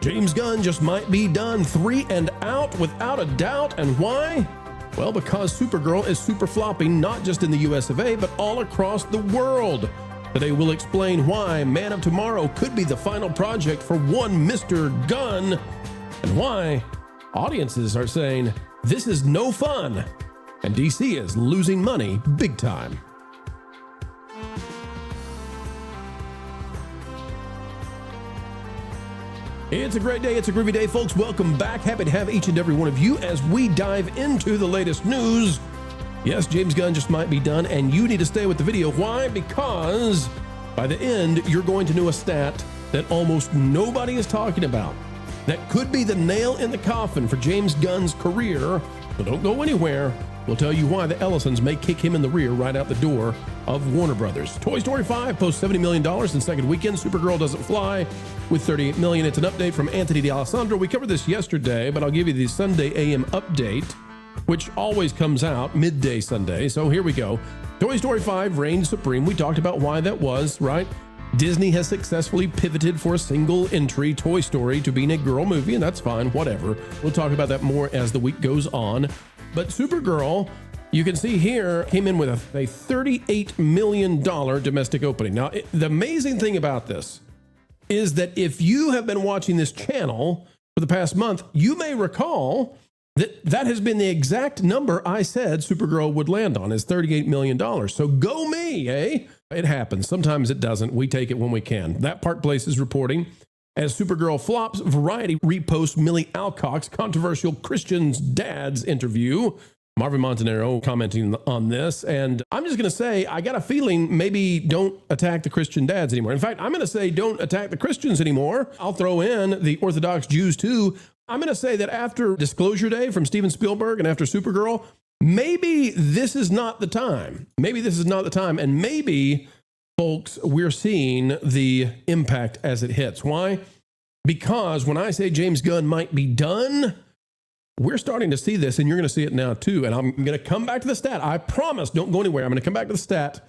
James Gunn just might be done 3 and out without a doubt. And why? Well, because Supergirl is super flopping, not just in the US of A, but all across the world. Today we'll explain why Man of Tomorrow could be the final project for one Mr. Gunn, and why audiences are saying this is no fun, and DC is losing money big time. It's a great day. It's a groovy day, folks. Welcome back. Happy to have each and every one of you as we dive into the latest news. Yes, James Gunn just might be done, and you need to stay with the video. Why? Because by the end, you're going to know a stat that almost nobody is talking about. That could be the nail in the coffin for James Gunn's career. So don't go anywhere. We'll tell you why the Ellisons may kick him in the rear right out the door of Warner Brothers. Toy Story 5 posts $70 million in second weekend. Supergirl doesn't fly with $38 million. It's an update from Anthony D'Alessandro. We covered this yesterday, but I'll give you the Sunday AM update, which always comes out midday Sunday. So here we go. Toy Story 5 reigns supreme. We talked about why that was, right? Disney has successfully pivoted for a single entry Toy Story to being a girl movie, and that's fine, whatever. We'll talk about that more as the week goes on. But Supergirl, you can see here, came in with a $38 million domestic opening. Now, the amazing thing about this is that if you have been watching this channel for the past month, you may recall that that has been the exact number I said Supergirl would land on, is $38 million. So go me, eh? It happens. Sometimes it doesn't. We take it when we can. That Park Place is reporting. As Supergirl flops, Variety reposts Millie Alcock's controversial Christian dad's interview. Marvin Montanaro commenting on this. And I'm just going to say, I got a feeling maybe don't attack the Christian dads anymore. In fact, I'm going to say don't attack the Christians anymore. I'll throw in the Orthodox Jews too. I'm going to say that after Disclosure Day from Steven Spielberg and after Supergirl, maybe this is not the time. Maybe this is not the time. And maybe, folks, we're seeing the impact as it hits. Why? Because when I say James Gunn might be done, we're starting to see this, and you're going to see it now too. And I'm going to come back to the stat. I promise, don't go anywhere. I'm going to come back to the stat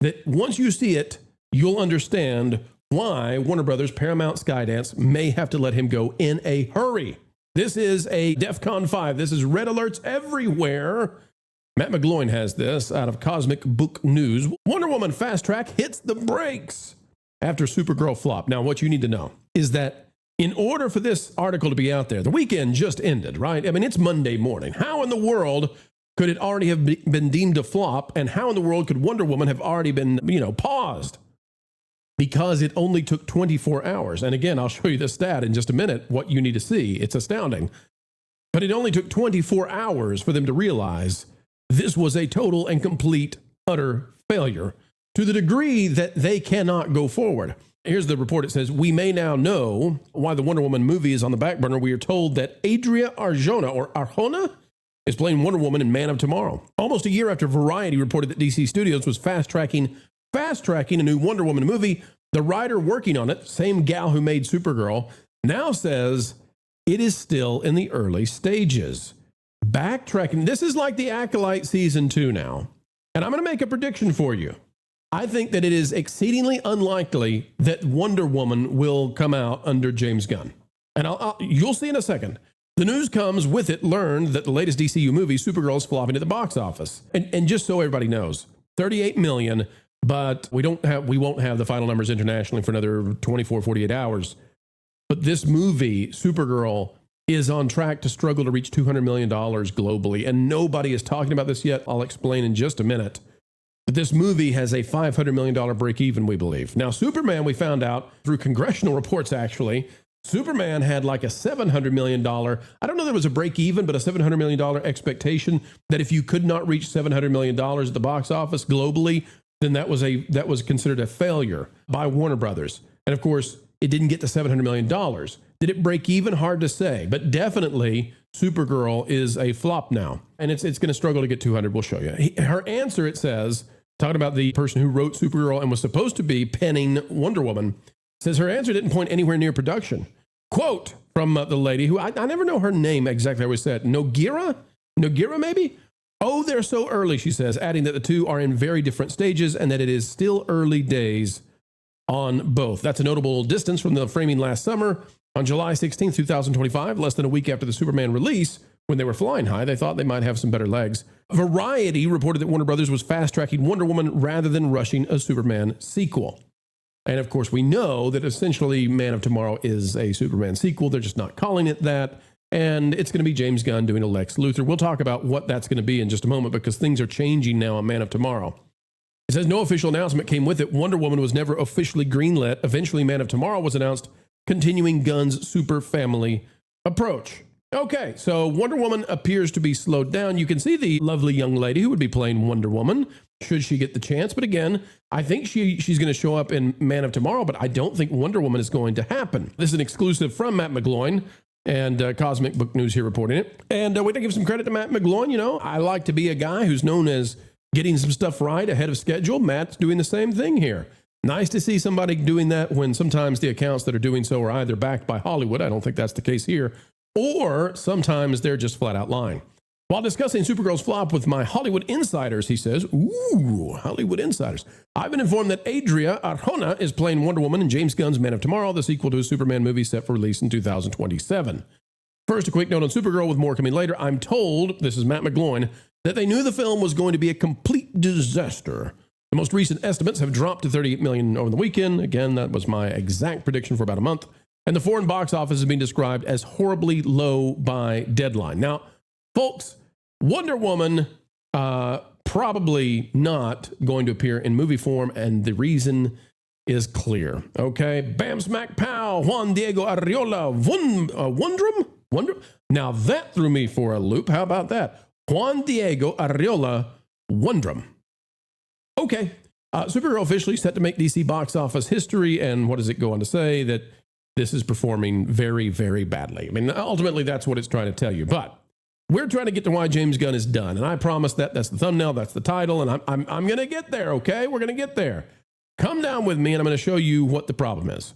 that once you see it, you'll understand why Warner Brothers, Paramount, Skydance may have to let him go in a hurry. This is a DEFCON 5. This is red alerts everywhere. Matt McGloin has this out of Cosmic Book News. Wonder Woman Fast Track hits the brakes after Supergirl flop. Now, what you need to know is that in order for this article to be out there, the weekend just ended, right? I mean, it's Monday morning. How in the world could it already have been deemed a flop? And how in the world could Wonder Woman have already been, paused? Because it only took 24 hours. And again, I'll show you the stat in just a minute, what you need to see. It's astounding. But it only took 24 hours for them to realize this was a total and complete, utter failure to the degree that they cannot go forward. Here's the report. It says, we may now know why the Wonder Woman movie is on the back burner. We are told that Adria Arjona is playing Wonder Woman in Man of Tomorrow. Almost a year after Variety reported that DC Studios was fast-tracking a new Wonder Woman movie, the writer working on it, same gal who made Supergirl, now says it is still in the early stages. Backtracking. This is like the Acolyte season 2 now. And I'm going to make a prediction for you. I think that it is exceedingly unlikely that Wonder Woman will come out under James Gunn. And you'll see in a second. The news comes with it, learned that the latest DCU movie, Supergirl, is flopping at the box office. And just so everybody knows, $38 million, but we won't have the final numbers internationally for another 24, 48 hours. But this movie, Supergirl, is on track to struggle to reach $200 million globally. And nobody is talking about this yet. I'll explain in just a minute. But this movie has a $500 million break even, we believe. Now, Superman, we found out through congressional reports, actually, Superman had like a $700 million, I don't know if there was a break even, but a $700 million expectation that if you could not reach $700 million at the box office globally, then that was considered a failure by Warner Brothers. And of course, it didn't get to $700 million. Did it break even? Hard to say, but definitely Supergirl is a flop now, and it's going to struggle to get 200. We'll show you. Her answer, it says, talking about the person who wrote Supergirl and was supposed to be penning Wonder Woman, says her answer didn't point anywhere near production. Quote from the lady who I never know her name exactly. I always said Noguera maybe. Oh, they're so early, she says, adding that the two are in very different stages and that it is still early days on both. That's a notable distance from the framing last summer. On July 16, 2025, less than a week after the Superman release, when they were flying high, they thought they might have some better legs. Variety reported that Warner Brothers was fast-tracking Wonder Woman rather than rushing a Superman sequel. And of course, we know that essentially Man of Tomorrow is a Superman sequel. They're just not calling it that. And it's going to be James Gunn doing a Lex Luthor. We'll talk about what that's going to be in just a moment because things are changing now on Man of Tomorrow. It says no official announcement came with it. Wonder Woman was never officially greenlit. Eventually, Man of Tomorrow was announced, continuing Gunn's super family approach. Okay, so Wonder Woman appears to be slowed down. You can see the lovely young lady who would be playing Wonder Woman, should she get the chance. But again, I think she's going to show up in Man of Tomorrow, but I don't think Wonder Woman is going to happen. This is an exclusive from Matt McGloin and Cosmic Book News here reporting it. And we got to give some credit to Matt McGloin. You know, I like to be a guy who's known as getting some stuff right ahead of schedule. Matt's doing the same thing here. Nice to see somebody doing that when sometimes the accounts that are doing so are either backed by Hollywood. I don't think that's the case here. Or sometimes they're just flat out lying. While discussing Supergirl's flop with my Hollywood insiders, he says, ooh, Hollywood insiders. I've been informed that Adria Arjona is playing Wonder Woman in James Gunn's Man of Tomorrow, the sequel to a Superman movie set for release in 2027. First, a quick note on Supergirl with more coming later. I'm told, this is Matt McGloin, that they knew the film was going to be a complete disaster. The most recent estimates have dropped to $38 million over the weekend. Again, that was my exact prediction for about a month. And the foreign box office is being described as horribly low by Deadline. Now, folks, Wonder Woman probably not going to appear in movie form, and the reason is clear. Okay, bam, smack, pow, Juan Diego Arriola, Wondrum? Now that threw me for a loop. How about that? Juan Diego Arriola, Wondrum. Okay, Supergirl officially set to make DC box office history, and what does it go on to say? That this is performing very, very badly. I mean, ultimately, that's what it's trying to tell you. But we're trying to get to why James Gunn is done. And I promise that's the thumbnail, that's the title, and I'm going to get there, okay? We're going to get there. Come down with me, and I'm going to show you what the problem is.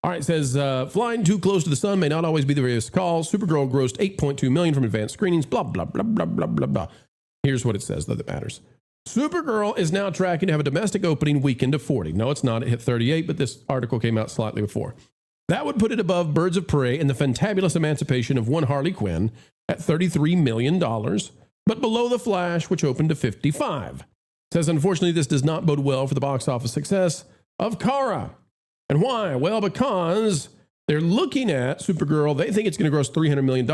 All right, it says, flying too close to the sun may not always be the greatest call. Supergirl grossed $8.2 million from advanced screenings, blah, blah, blah, blah, blah, blah, blah. Here's what it says, though, that matters. Supergirl is now tracking to have a domestic opening weekend of 40. No, it's not. It hit 38, but this article came out slightly before. That would put it above Birds of Prey and the fantabulous emancipation of one Harley Quinn at $33 million, but below The Flash, which opened to 55. It says, unfortunately, this does not bode well for the box office success of Kara. And why? Well, because they're looking at Supergirl. They think it's going to gross $300 million,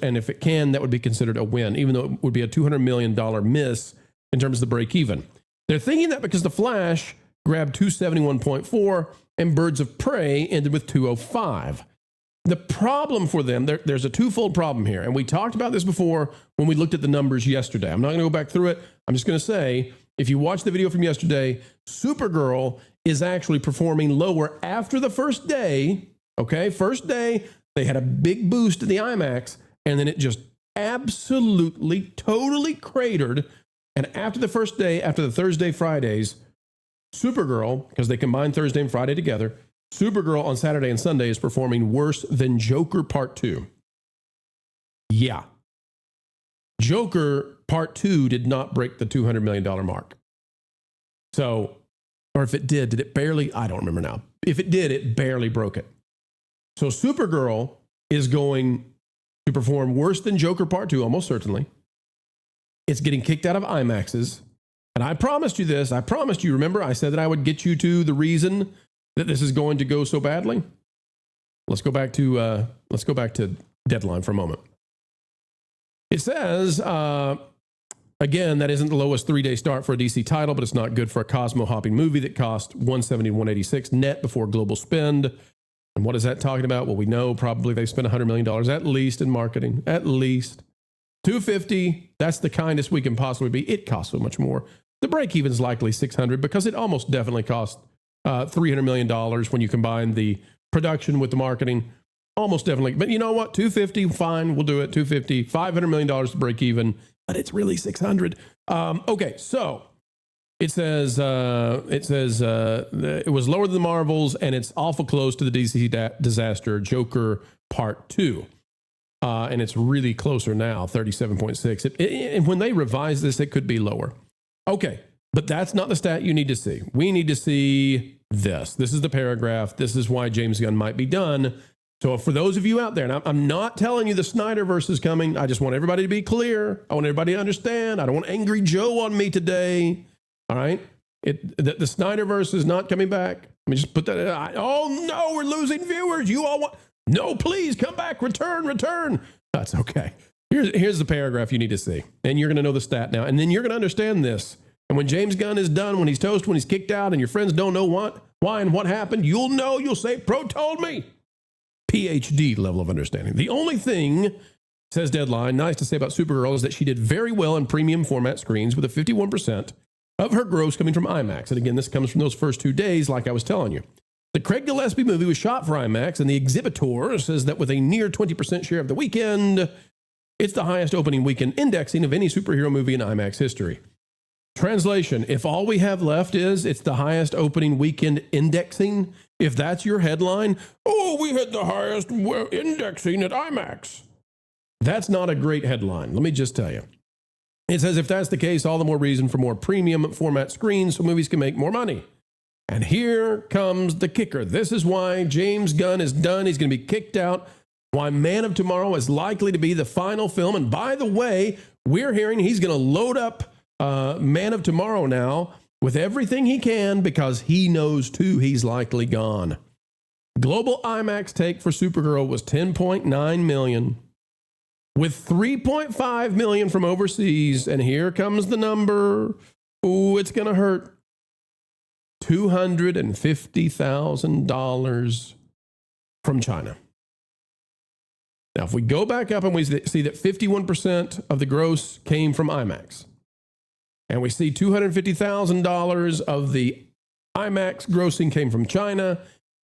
and if it can, that would be considered a win, even though it would be a $200 million miss in terms of the break even. They're thinking that because The Flash grabbed 271.4 and Birds of Prey ended with 205. The problem for them, there's a twofold problem here. And we talked about this before when we looked at the numbers yesterday. I'm not going to go back through it. I'm just going to say, if you watch the video from yesterday, Supergirl is actually performing lower after the first day. Okay, first day, they had a big boost in the IMAX, and then it just absolutely, totally cratered. And after the first day, after the Thursday, Fridays, Supergirl, because they combine Thursday and Friday together, Supergirl on Saturday and Sunday is performing worse than Joker Part 2. Yeah. Joker Part 2 did not break the $200 million mark. So, or if it did it barely? I don't remember now. If it did, it barely broke it. So Supergirl is going to perform worse than Joker Part 2, almost certainly. It's getting kicked out of IMAXs. And I promised you this. I promised you, remember, I said that I would get you to the reason that this is going to go so badly. Let's go back to Deadline for a moment. It says, again, that isn't the lowest 3-day start for a DC title, but it's not good for a Cosmo hopping movie that cost $170, $186 net before global spend. And what is that talking about? Well, we know probably they spent $100 million at least in marketing, at least. $250, that's the kindest we can possibly be. It costs so much more. The break-even is likely $600 because it almost definitely cost $300 million when you combine the production with the marketing. Almost definitely. But you know what? $250, fine, we'll do it. $250, $500 million to break even, but it's really $600. Okay, so it says it was lower than the Marvels, and it's awful close to the DC disaster Joker Part 2. And it's really closer now, 37.6. And when they revise this, it could be lower. Okay, but that's not the stat you need to see. We need to see this. This is the paragraph. This is why James Gunn might be done. So for those of you out there, and I'm not telling you the Snyderverse is coming. I just want everybody to be clear. I want everybody to understand. I don't want Angry Joe on me today. All right? The Snyderverse is not coming back. Let me just put that in. Oh, no, we're losing viewers. You all want... No, please, come back. Return. That's okay. Here's the paragraph you need to see. And you're going to know the stat now. And then you're going to understand this. And when James Gunn is done, when he's toast, when he's kicked out, and your friends don't know why and what happened, you'll know. You'll say, Pro told me. PhD level of understanding. The only thing, says Deadline, nice to say about Supergirl is that she did very well in premium format screens with a 51% of her gross coming from IMAX. And again, this comes from those first 2 days, like I was telling you. The Craig Gillespie movie was shot for IMAX, and the Exhibitor says that with a near 20% share of the weekend, it's the highest opening weekend indexing of any superhero movie in IMAX history. Translation, if all we have left is it's the highest opening weekend indexing, if that's your headline, oh, we had the highest indexing at IMAX. That's not a great headline, let me just tell you. It says if that's the case, all the more reason for more premium format screens so movies can make more money. And here comes the kicker. This is why James Gunn is done. He's going to be kicked out. Why Man of Tomorrow is likely to be the final film. And by the way, we're hearing he's going to load up Man of Tomorrow now with everything he can because he knows too he's likely gone. Global IMAX take for Supergirl was $10.9 million with $3.5 million from overseas. And here comes the number. Ooh, it's going to hurt. $250,000 from China. Now, if we go back up and we see that 51% of the gross came from IMAX, and we see $250,000 of the IMAX grossing came from China,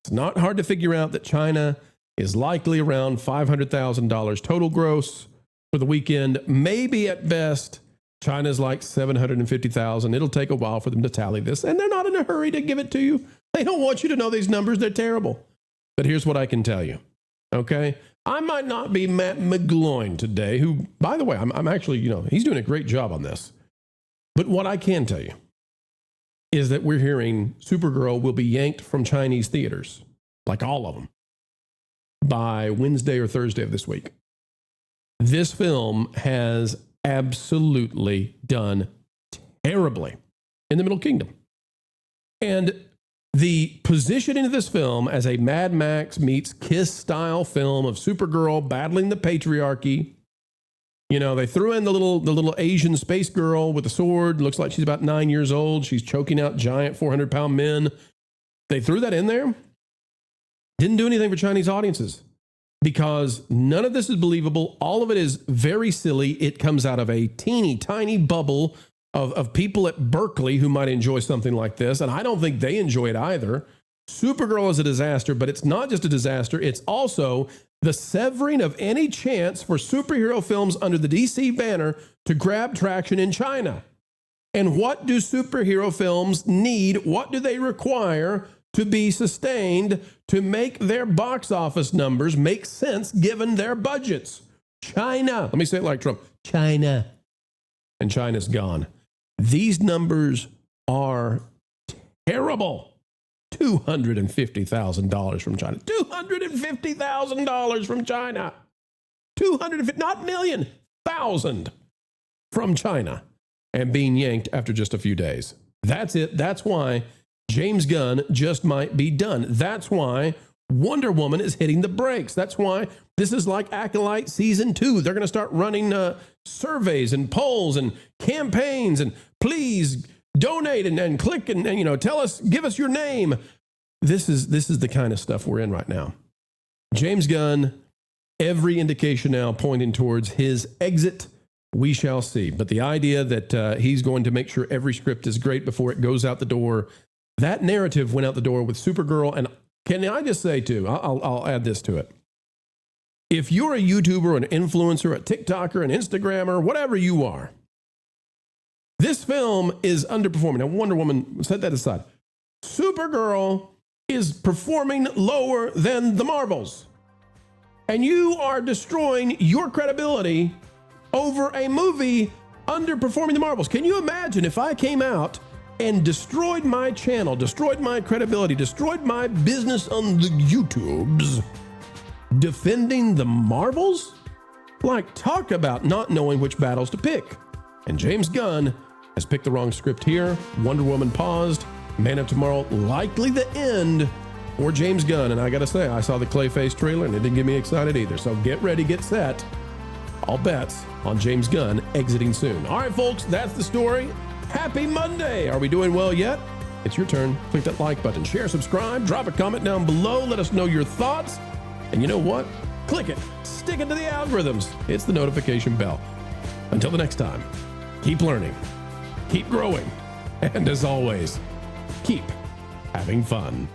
it's not hard to figure out that China is likely around $500,000 total gross for the weekend. Maybe at best, China's like $750,000. It'll take a while for them to tally this, and they're not in a hurry to give it to you. They don't want you to know these numbers. They're terrible. But here's what I can tell you, okay? I might not be Matt McGloin today, who, by the way, I'm actually, he's doing a great job on this. But what I can tell you is that we're hearing Supergirl will be yanked from Chinese theaters, like all of them, by Wednesday or Thursday of this week. This film has absolutely done terribly in the Middle Kingdom. And the positioning of this film as a Mad Max meets Kiss style film of Supergirl battling the patriarchy. They threw in the little Asian space girl with a sword. Looks like she's about 9 years old. She's choking out giant 400-pound men. They threw that in there. Didn't do anything for Chinese audiences because none of this is believable. All of it is very silly. It comes out of a teeny tiny bubble of people at Berkeley who might enjoy something like this. And I don't think they enjoy it either. Supergirl is a disaster, but it's not just a disaster. It's also the severing of any chance for superhero films under the DC banner to grab traction in China. And what do superhero films need? What do they require to be sustained to make their box office numbers make sense given their budgets? China. Let me say it like Trump. China. And China's gone. These numbers are terrible. $250,000 from China. $250,000 from China. 250, not million, thousand from China, and being yanked after just a few days. That's it. That's why James Gunn just might be done. That's why Wonder Woman is hitting the brakes. That's why this is like Acolyte Season 2. They're going to start running surveys and polls and campaigns and please donate and click and tell us, give us your name. This is the kind of stuff we're in right now. James Gunn, every indication now pointing towards his exit. We shall see. But the idea that he's going to make sure every script is great before it goes out the door, that narrative went out the door with Supergirl. And can I just say too, I'll add this to it. If you're a YouTuber, an influencer, a TikToker, an Instagrammer, whatever you are, this film is underperforming. Now, Wonder Woman, set that aside. Supergirl is performing lower than the Marvels. And you are destroying your credibility over a movie underperforming the Marvels. Can you imagine if I came out and destroyed my channel, destroyed my credibility, destroyed my business on the YouTubes defending the Marvels? Like, talk about not knowing which battles to pick. And James Gunn has picked the wrong script here. Wonder Woman paused. Man of Tomorrow likely the end for James Gunn. And I gotta say, I saw the Clayface trailer and it didn't get me excited either. So get ready, get set. All bets on James Gunn exiting soon. All right, folks, that's the story. Happy Monday. Are we doing well yet? It's your turn. Click that like button, share, subscribe, drop a comment down below. Let us know your thoughts. And you know what? Click it. Stick it to the algorithms. It's the notification bell. Until the next time, keep learning, keep growing, and as always, keep having fun.